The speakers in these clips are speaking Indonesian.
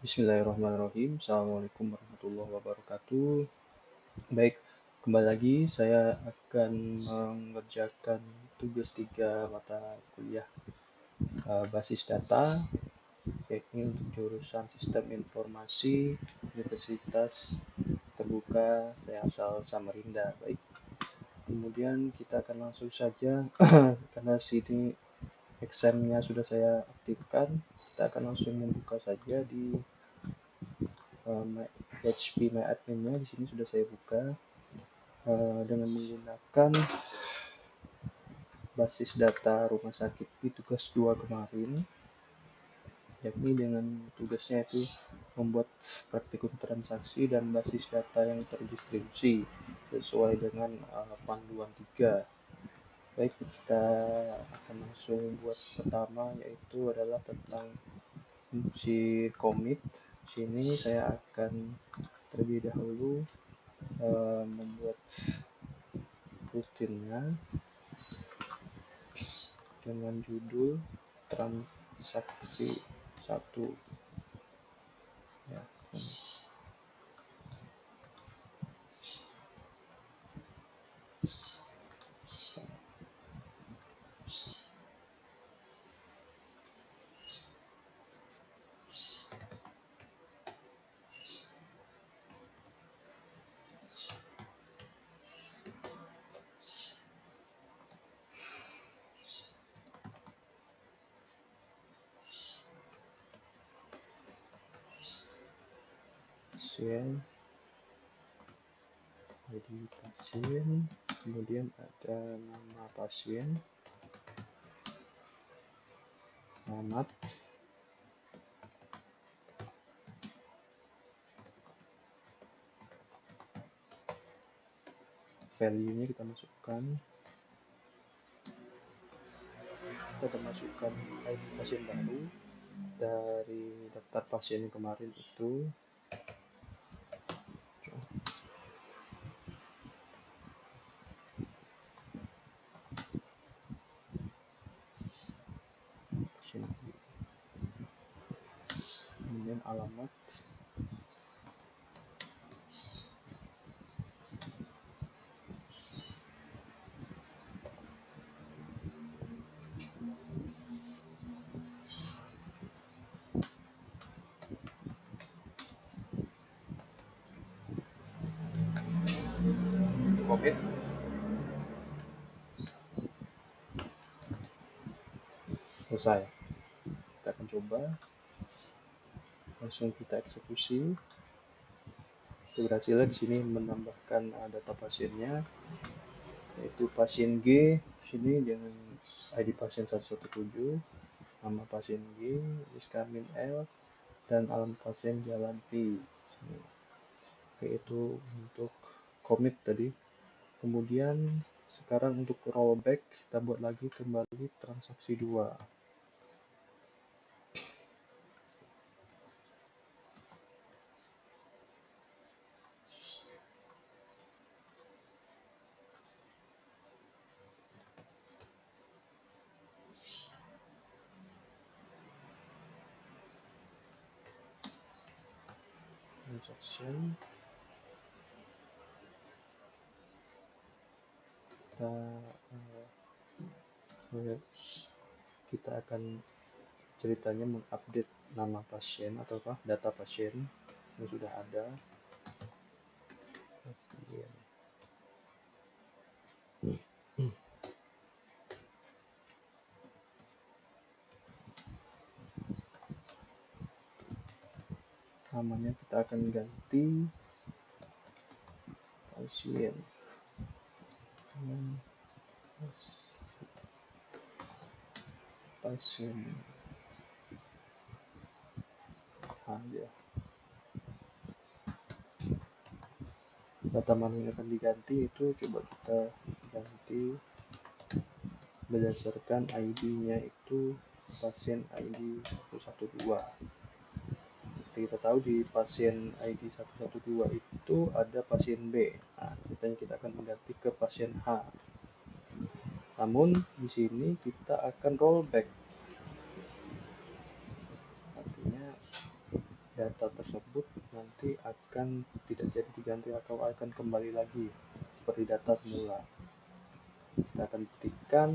Bismillahirrahmanirrahim. Assalamualaikum warahmatullahi wabarakatuh. Baik, kembali lagi saya akan mengerjakan tugas 3 mata kuliah basis data, yakni untuk jurusan Sistem Informasi Universitas Terbuka saya asal Samarinda. Baik, kemudian kita akan langsung saja karena sini examnya sudah saya aktifkan, kita akan langsung membuka saja di PHP MyAdmin-nya. Di sini sudah saya buka dengan menggunakan basis data rumah sakit di tugas 2 kemarin, yakni dengan tugasnya itu membuat praktikum transaksi dan basis data yang terdistribusi sesuai dengan panduan 3. Baik, kita akan langsung buat pertama, yaitu adalah tentang fungsi commit. Sini saya akan terlebih dahulu membuat rutinnya dengan judul transaksi 1 ya. Pasien, jadi pasien, kemudian ada nama pasien, alamat, value-nya kita masukkan, ID pasien baru dari daftar pasien yang kemarin itu. Kemudian alamat, commit. Selesai. Kita akan coba langsung kita eksekusi. Berhasilnya di sini menambahkan data pasiennya, yaitu pasien G sini dengan ID pasien 117, nama pasien G, Iskamin L, dan alamat pasien Jalan V. Oke, itu untuk commit tadi. Kemudian sekarang untuk rollback, kita buat lagi kembali transaksi 2. Transaction, kita akan ceritanya mengupdate nama pasien ataukah data pasien yang sudah ada. Namanya kita akan ganti pasien aja. Data mana yang akan diganti itu coba kita ganti berdasarkan ID-nya itu pasien ID 112. Kita tahu di pasien ID 112 itu ada pasien B. Nah, kita akan mengganti ke pasien H. Namun di sini kita akan rollback. Artinya data tersebut nanti akan tidak jadi diganti atau akan kembali lagi seperti data semula. Kita akan buktikan.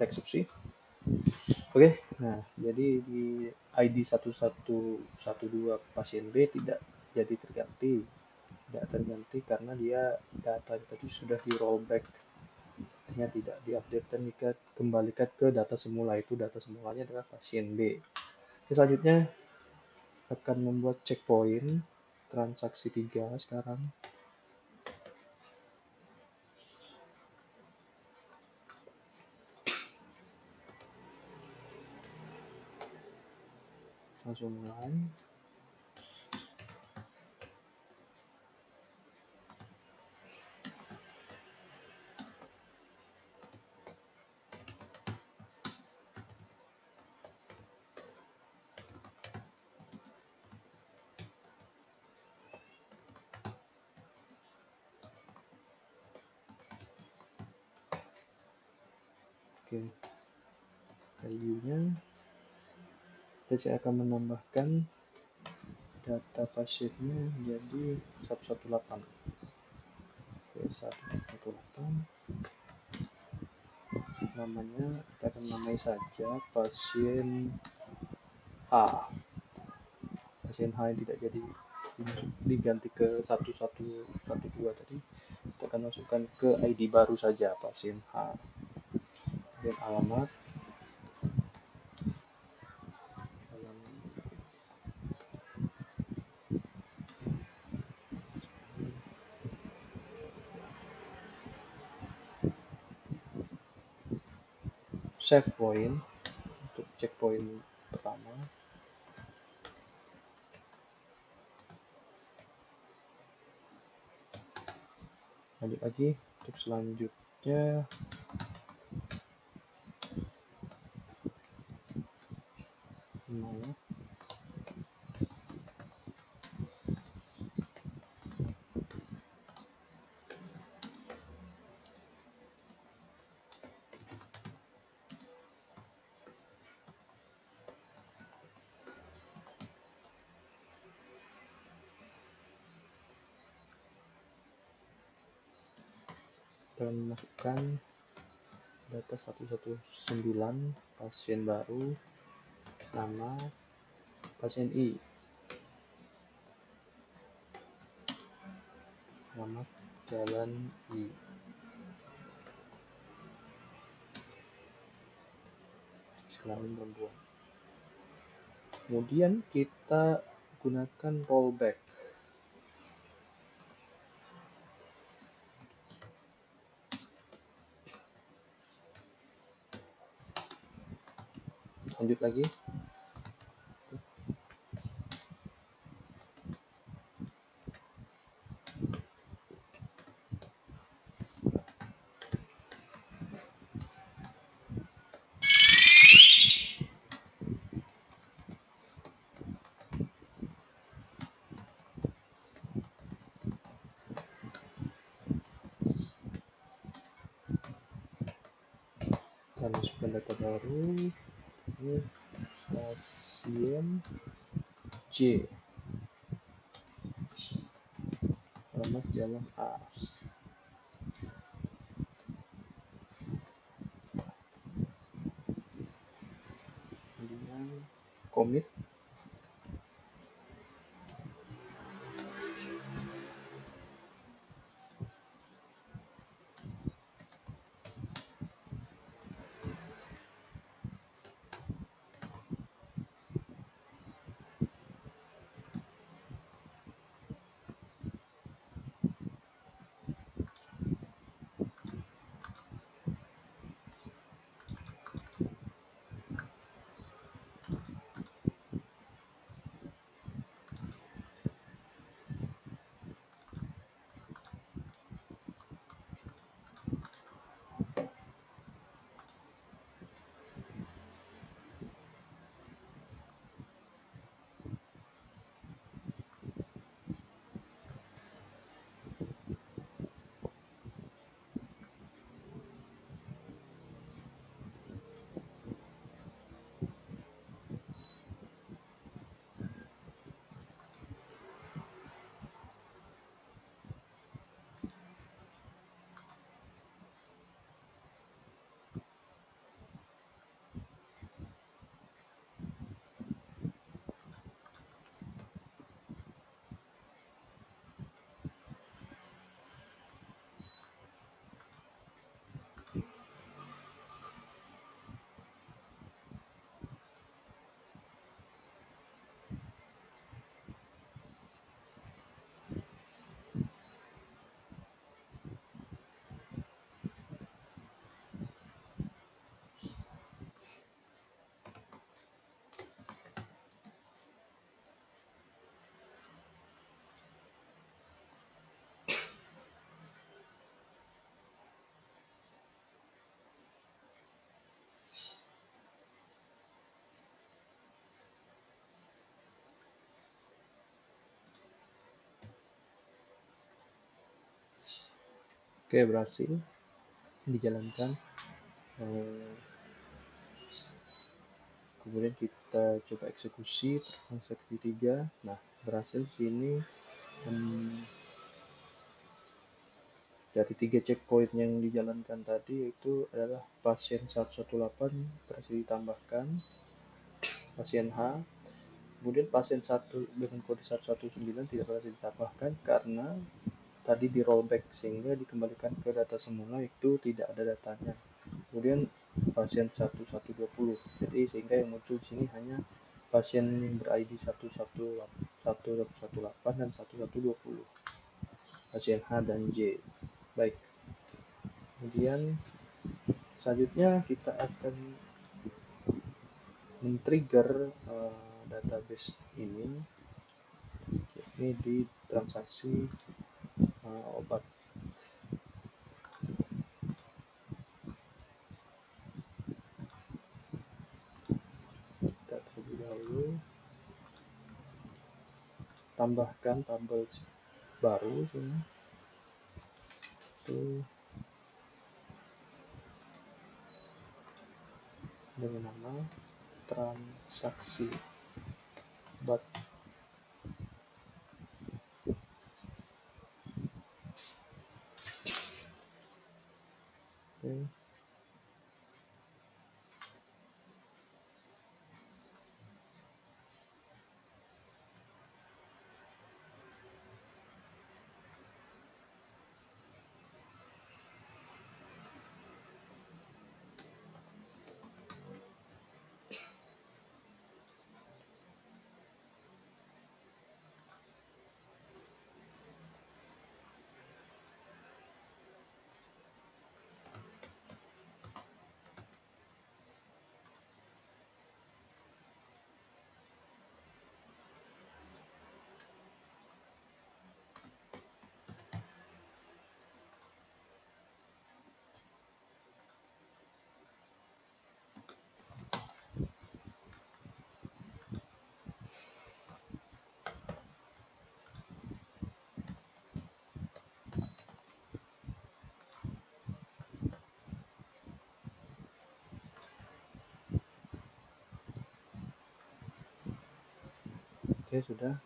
Kita eksekusi. Oke, nah jadi di ID 1112 pasien B tidak jadi terganti. Tidak terganti karena dia data tadi sudah di rollback, artinya tidak diupdate dan dikembalikan ke data semula. Itu data semulanya adalah pasien B. Selanjutnya akan membuat checkpoint transaksi 3 sekarang. Langsung mulai. Oke, value-nya saya akan menambahkan data pasiennya jadi 118. Oke, 118. Namanya kita akan namai saja pasien A. Pasien H yang tidak jadi diganti ke 1112 tadi, kita akan masukkan ke ID baru saja pasien H. Dan alamat save point untuk checkpoint pertama. Lanjut lagi untuk selanjutnya. Dan masukkan data 119 pasien baru, nama pasien I, alamat jalan I. Kelamin perempuan. Kemudian kita gunakan rollback. Lanjut lagi. Kita masukkan data baru. Ini pasien J, alamat jalan A. Kemudian commit. Oke, berhasil dijalankan. Kemudian kita coba eksekusi transaksi 3. Nah, berhasil sini. Dari 3 checkpoint yang dijalankan tadi itu adalah pasien 118 berhasil ditambahkan, pasien H. Kemudian pasien 1 dengan kode 119 tidak berhasil ditambahkan karena tadi di rollback sehingga dikembalikan ke data semula itu tidak ada datanya. Kemudian pasien 1120. Jadi sehingga yang muncul di sini hanya pasien yang ber-ID 1118 dan 1120. Pasien H dan J. Baik. Kemudian selanjutnya kita akan men-trigger database ini di transaksi obat. Kita terlebih dahulu tambahkan tabel baru sini. Itu dengan nama transaksi obat. Oke. Oke, sudah.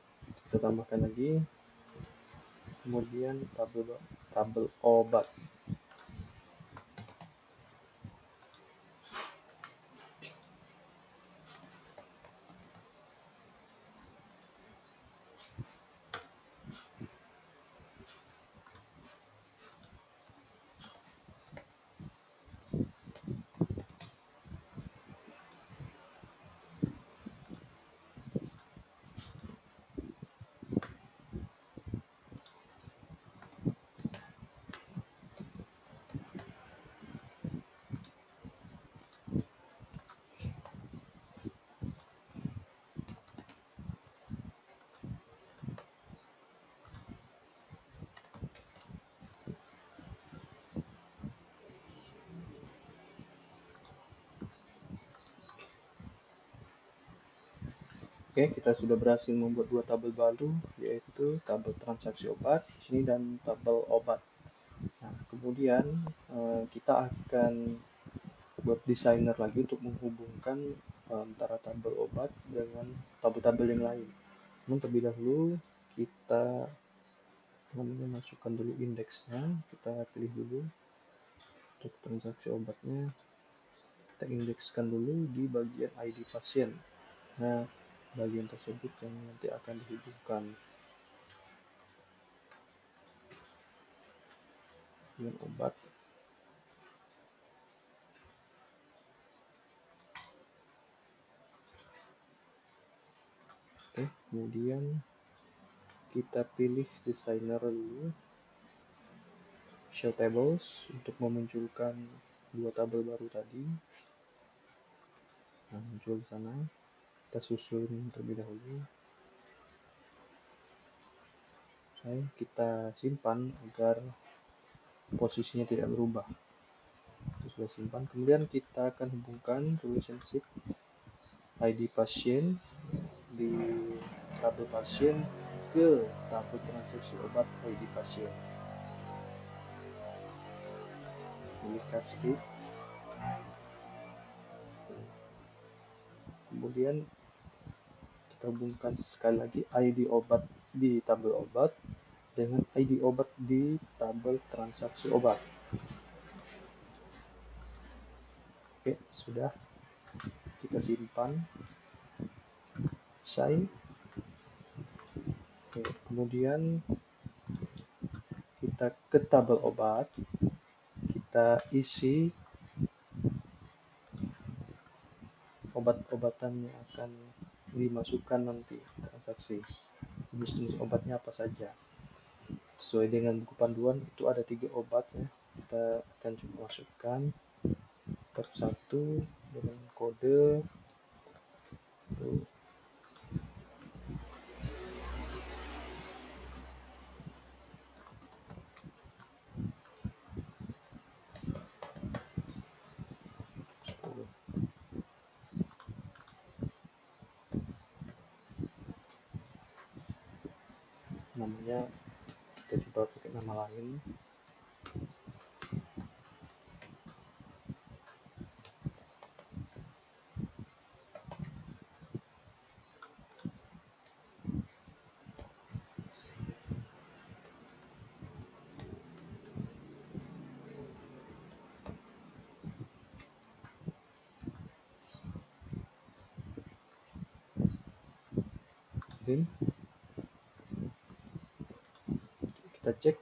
Kita tambahkan lagi. Kemudian tabel obat. Oke, kita sudah berhasil membuat dua tabel baru, yaitu tabel transaksi obat di sini dan tabel obat. Nah, kemudian kita akan buat desainer lagi untuk menghubungkan antara tabel obat dengan tabel-tabel yang lain. Namun terlebih dahulu kita masukkan dulu indeksnya, kita pilih dulu untuk transaksi obatnya, kita indekskan dulu di bagian ID pasien. Nah, bagian tersebut yang nanti akan dihubungkan dengan obat. Oke, kemudian kita pilih designer dulu, show tables untuk memunculkan dua tabel baru tadi. Nah, muncul di sana. Kita susun terlebih dahulu. Kita simpan agar posisinya tidak berubah. Sudah simpan. Kemudian kita akan hubungkan relationship ID pasien di tabel pasien ke tabel transaksi obat ID pasien. pilih cascade, kemudian kita hubungkan sekali lagi ID obat di tabel obat dengan ID obat di tabel transaksi obat. Oke, sudah, kita simpan, selesai. Oke, kemudian kita ke tabel obat, kita isi obat-obatan yang akan dimasukkan nanti transaksi, jenis obatnya apa saja sesuai dengan buku panduan. Itu ada 3 obat ya, kita akan coba masukkan per satu dengan kode itu. Namanya kita coba pakai nama lain, dan kita cek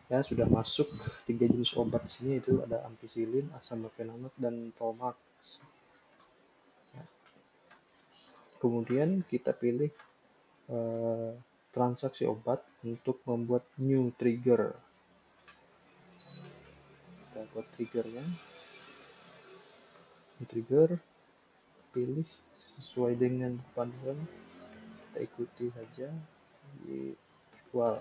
ya, sudah masuk 3 jenis obat di sini, itu ada ampicillin, asam mefenamic, dan Promax. Kemudian kita pilih transaksi obat untuk membuat new trigger. Kita buat triggernya, trigger pilih sesuai dengan panduan, kita ikuti saja di equal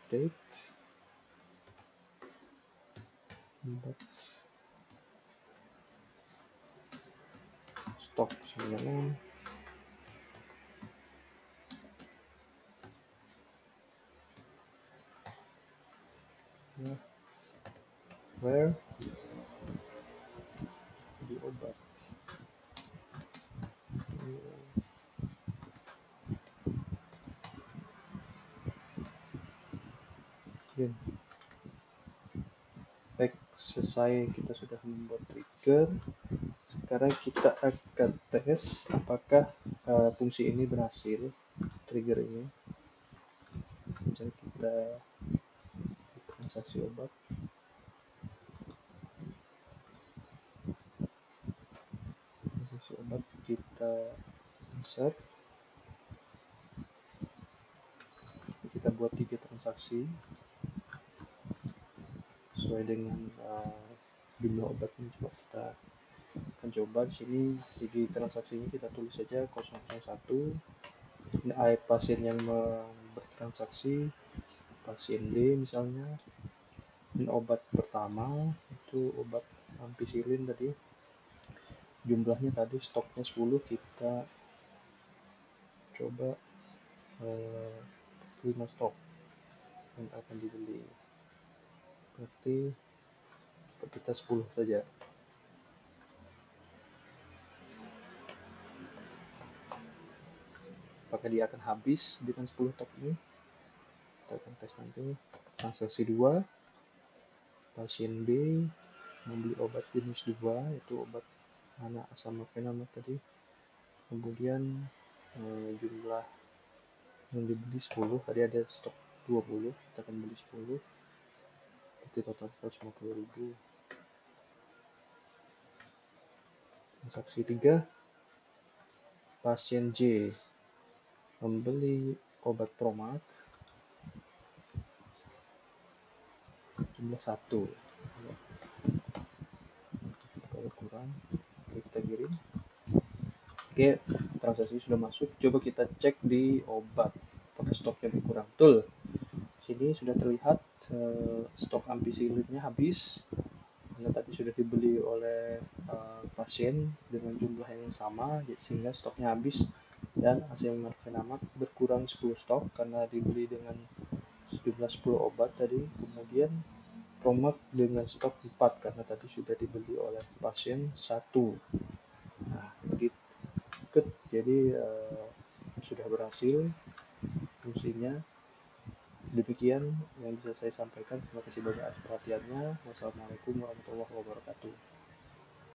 date stok 9 ya, where di obat dan baik, selesai, kita sudah membuat trigger. Sekarang kita akan tes apakah fungsi ini berhasil, trigger ini. Jadi kita transaksi obat, kita insert, kita buat 3 transaksi sesuai dengan jumlah obatnya. Coba kita akan coba di sini, jadi transaksinya kita tulis saja 001. Ini pasien yang bertransaksi, pasien D misalnya. Ini obat pertama, itu obat ampicillin tadi, jumlahnya tadi stoknya 10, kita coba 5 stok yang akan dibeli, berarti kita 10 saja. Apakah dia akan habis dengan 10 stok ini? Kita akan tes nanti. Transaksi 2, pasien B membeli obat jenis 2, itu obat mana, asam mefenamic tadi. Kemudian jumlah yang dibeli 10, tadi ada stok 20, kita akan beli 10, berarti total 150.000. Transaksi 3, pasien J membeli obat Promax jumlah 1, kalau kurang kita kirim. Oke, transaksi sudah masuk. Coba kita cek di obat apakah stoknya berkurang. Betul, sini sudah terlihat stok ampicillinnya habis karena tadi sudah dibeli oleh pasien dengan jumlah yang sama, sehingga stoknya habis. Dan asam mefenamic berkurang 10 stok karena dibeli dengan sejumlah 10 obat tadi, kemudian tomat dengan stok 4 karena tadi sudah dibeli oleh pasien 1. Nah, jadi sudah berhasil fungsinya. Demikian yang bisa saya sampaikan. Terima kasih banyak atas perhatiannya. Wassalamualaikum warahmatullahi wabarakatuh.